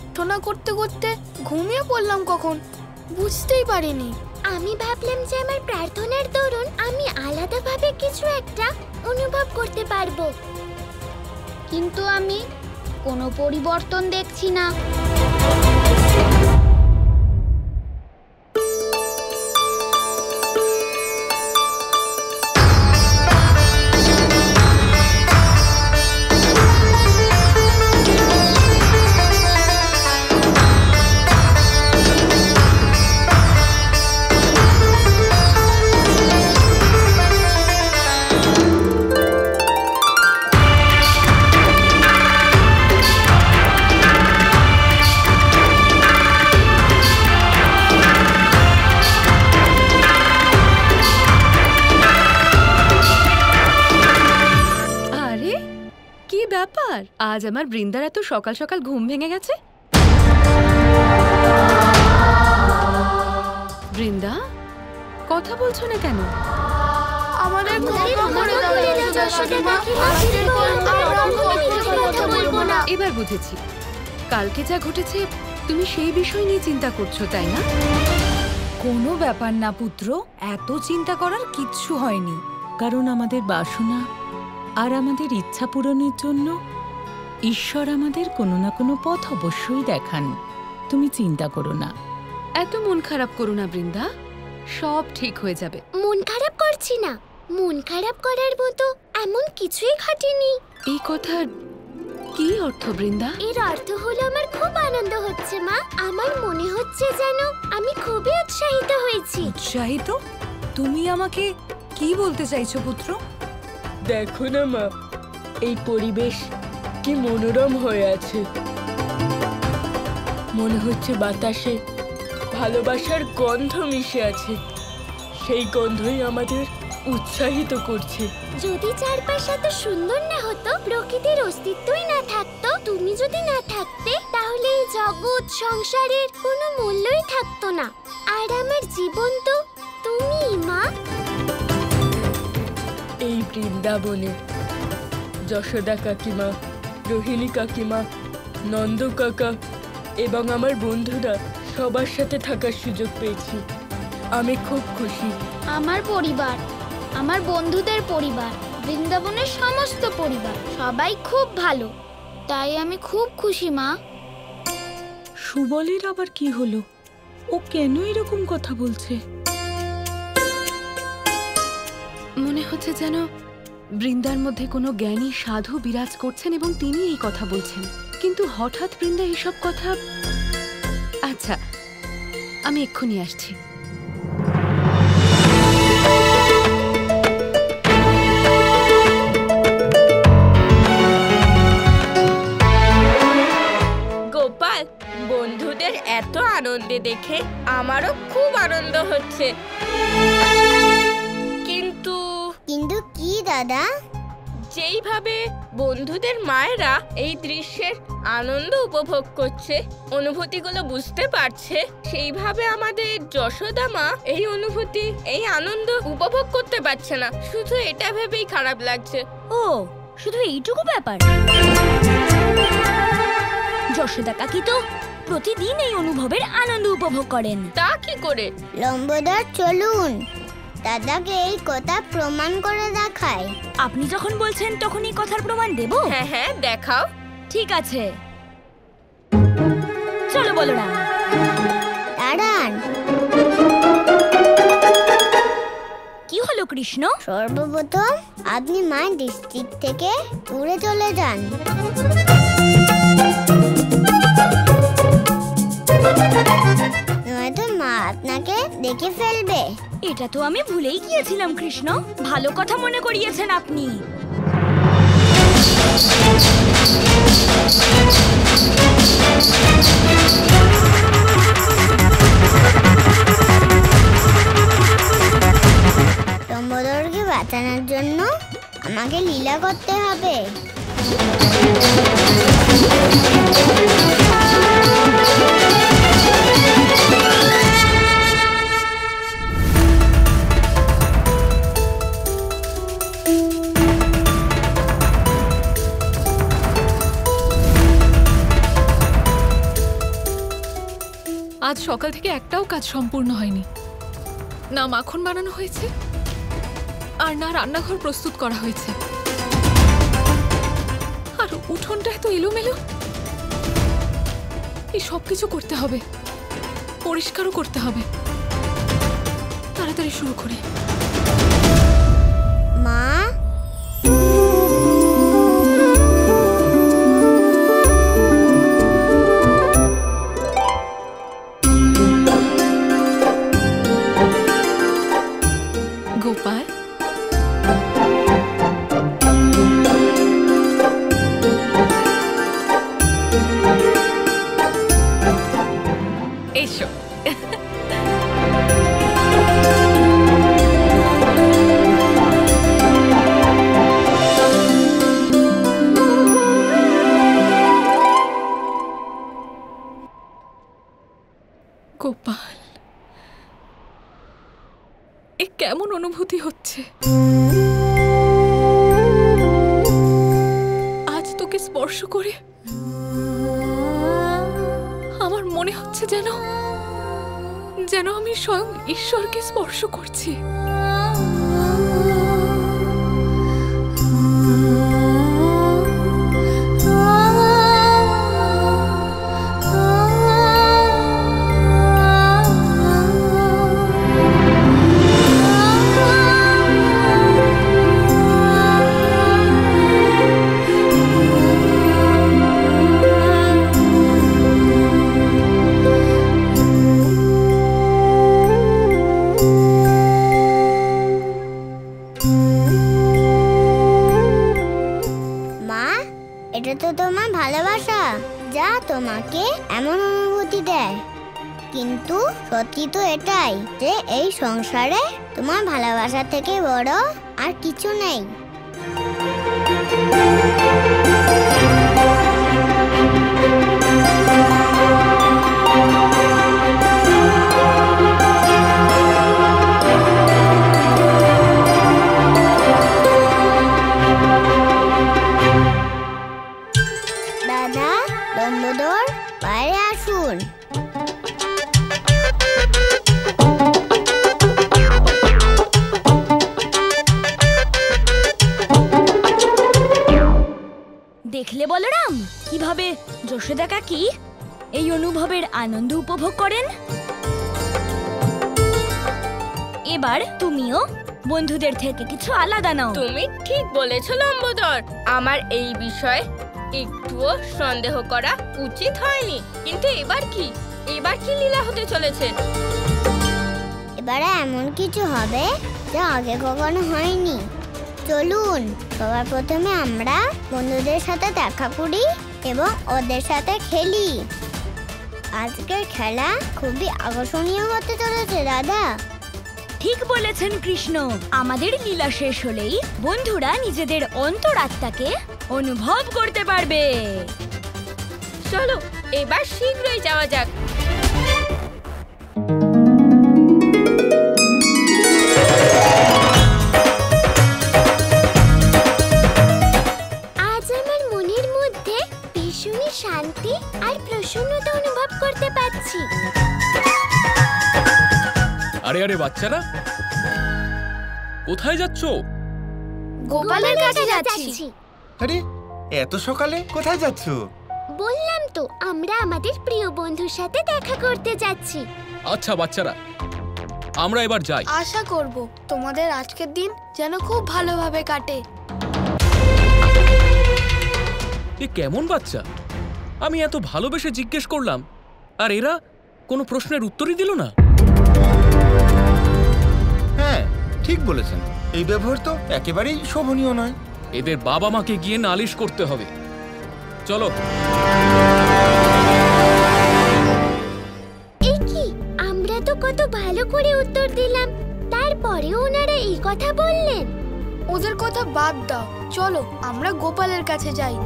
প্রার্থনা করতে করতে ঘুমিয়ে পড়লাম কখন বুঝতেই পারিনি। আমি ভাবলাম যে আমার প্রার্থনার দরুন আমি আলাদাভাবে কিছু একটা অনুভব করতে পারবো, কিন্তু আমি কোনো পরিবর্তন দেখছি না। আজ আমার বৃন্দার এত সকাল সকাল ঘুম ভেঙে গেছে। বৃন্দা, কথা বলছো না কেন? এবার বুঝেছি, কালকে যা ঘটেছে তুমি সেই বিষয় নিয়ে চিন্তা করছো, তাই না? কোনো ব্যাপার না পুত্র, এত চিন্তা করার কিচ্ছু হয়নি। কারণ আমাদের বাসনা আর আমাদের ইচ্ছা পূরণের জন্য ঈশ্বর আমাদের কোনো না কোনো পথ অবশ্যই দেখান। তুমি চিন্তা করো না। এত মন খারাপ করো না বৃন্দা, সব ঠিক হয়ে যাবে। মন খারাপ করছি না, মন খারাপ করার মতো এমন কিছুই ঘটেনি। এই কথার কি অর্থ বৃন্দা? এর অর্থ হলো আমার খুব আনন্দ হচ্ছে মা। আমার মনে হচ্ছে যেন আমি খুবই উৎসাহিত হয়েছি। উৎসাহিত? তুমি আমাকে কি বলতে চাইছো পুত্র? দেখো না মা, এই পরিবেশ কি মনোরম হয়ে আছে। মনে হচ্ছে বাতাসে ভালোবাসার গন্ধ মিশে আছে। সেই গন্ধই আমাদের উৎসাহিত করছে। যদি চারপাশ এত সুন্দর না হতো, প্রকৃতির অস্তিত্বই না থাকতো, তুমি যদি না থাকতে, তাহলে এই জগৎ সংসারের কোনো মূল্যই থাকতো না। আর আমার জীবন তো তুমি মা। এই বৃন্দাবনে যশোদা কাকিমা, রোহিণী কাকিমা, নন্দ কাকা এবং আমার বন্ধুরা সবার সাথে থাকার সুযোগ পেয়েছি। আমি খুব খুশি। আমার পরিবার, আমার বন্ধুদের পরিবার, বৃন্দাবনের সমস্ত পরিবার সবাই খুব ভালো, তাই আমি খুব খুশি মা। সুবলের আবার কি হলো? ও কেন এরকম কথা বলছে? মনে হচ্ছে যেন বৃন্দার মধ্যে কোনো জ্ঞানী সাধু বিরাজ করছেন এবং তিনি এই কথা বলছেন। কিন্তু হঠাৎ বৃন্দা এইসব কথা... আচ্ছা, আমি এক্ষুনি আসছি। গোপাল, বন্ধুদের এত আনন্দে দেখে আমারও খুব আনন্দ হচ্ছে। কিন্তু কি দাদা? যেইভাবে বন্ধুদের মায়েরা এই দৃশ্যের আনন্দ উপভোগ করছে, অনুভূতিগুলো বুঝতে পারছে, সেইভাবে আমাদের যশোদা মা এই অনুভূতি, এই আনন্দ উপভোগ করতে পারছে না। শুধু এটা ভেবেই খারাপ লাগছে। ও, শুধু এইটুকু ব্যাপার? যশোদা কাকি তো প্রতিদিন এই অনুভবের আনন্দ উপভোগ করেন। তা কি করে? লম্বদর, চলুন দাদাকে এই কথা প্রমাণ করে দেখায়। আপনি যখন বলছেন তখন এই কথার প্রমাণ দেব। হ্যাঁ হ্যাঁ, দেখাও। ঠিক আছে, চলো বলো না। দাঁড়ান। কি হলো কৃষ্ণ? সর্বপ্রথম আপনি মায়ের ডিস্ট্রিক্ট থেকে উড়ে চলে যান। নয়তো মা আপনাকে দেখে ফেলবে। এটা তো আমি ভুলেই গিয়েছিলাম কৃষ্ণ, ভালো কথা মনে করিয়েছেন আপনি। লম্বদরকে বাঁচানোর জন্য আমাকে লীলা করতে হবে। আজ সকাল থেকে একটাও কাজ সম্পূর্ণ হয়নি। না মাখন বানানো হয়েছে আর না রান্নাঘর প্রস্তুত করা হয়েছে, আর উঠোনটা এত এলোমেলো। এই সব কিছু করতে হবে, পরিষ্কারও করতে হবে। তাড়াতাড়ি শুরু করি। মা, গোপাল, এসো। গোপাল, এ কেমন অনুভূতি হচ্ছে? আজ তোকে স্পর্শ করে আমার মনে হচ্ছে যেন যেন আমি স্বয়ং ঈশ্বরকে স্পর্শ করছি। মা, এটা তো তোমার ভালোবাসা যা তোমাকে এমন অনুভূতি দেয়। কিন্তু সত্যি তো এটাই যে এই সংসারে তোমার ভালোবাসা থেকে বড় আর কিছু নেই। দাদা, লম্বোদর, বাইরে আসুন। দেখলে বলরাম কিভাবে যশোদা কাকি এই অনুভবের আনন্দ উপভোগ করেন। এবার তুমিও বন্ধুদের থেকে কিছু আলাদা নাও। তুমি ঠিক বলেছো লম্বোদর, আমার এই বিষয়ে একটুও সন্দেহ করা উচিত হয়নি। কিন্তু এবার কি লীলা হতে চলেছে? এবারে এমন কিছু হবে যা আগে কখনো হয়নি। চলুন সবার প্রথমে আমরা বন্ধুদের সাথে দেখা করি এবং ওদের সাথে খেলি। আজকের খেলা খুবই আকর্ষণীয় হতে চলেছে দাদা। ঠিক বলেছেন কৃষ্ণ। আমাদের লীলা শেষ হলেই বন্ধুরা নিজেদের অন্তরাত্মাকে অনুভব করতে পারবে। চলো এবার শীঘ্রই যাওয়া যাক। আজ আমার মনের মধ্যে ভীষণই শান্তি আর প্রসন্নতা অনুভব করতে পারছি। আরে আরে বাচ্চারা, কোথায় যাচ্ছ? গোপালের কাছে যাচ্ছি। আরে এত সকালে কোথায় যাচ্ছ? বললাম তো, আমরা আমাদের প্রিয় বন্ধুর সাথে দেখা করতে যাচ্ছি। আচ্ছা বাচ্চারা, আমরা এবার যাই। আশা করব তোমাদের আজকের দিন যেন খুব ভালোভাবে কাটে। এ কেমন বাচ্চা? আমি এত ভালোবেসে জিজ্ঞেস করলাম আর এরা কোনো প্রশ্নের উত্তরই দিল না। হ্যাঁ, ঠিক বলেছেন। এই ব্যবহার তো একেবারেই শোভনীয় নয়। এদের বাবা মাকে গিয়ে নালিশ করতে হবে। চলো। এই কি, আমরা তো কত ভালো করে উত্তর দিলাম, তারপরেও ওনারা এই কথা বললেন। ওদের কথা বাদ দাও, চলো আমরা গোপালের কাছে যাই।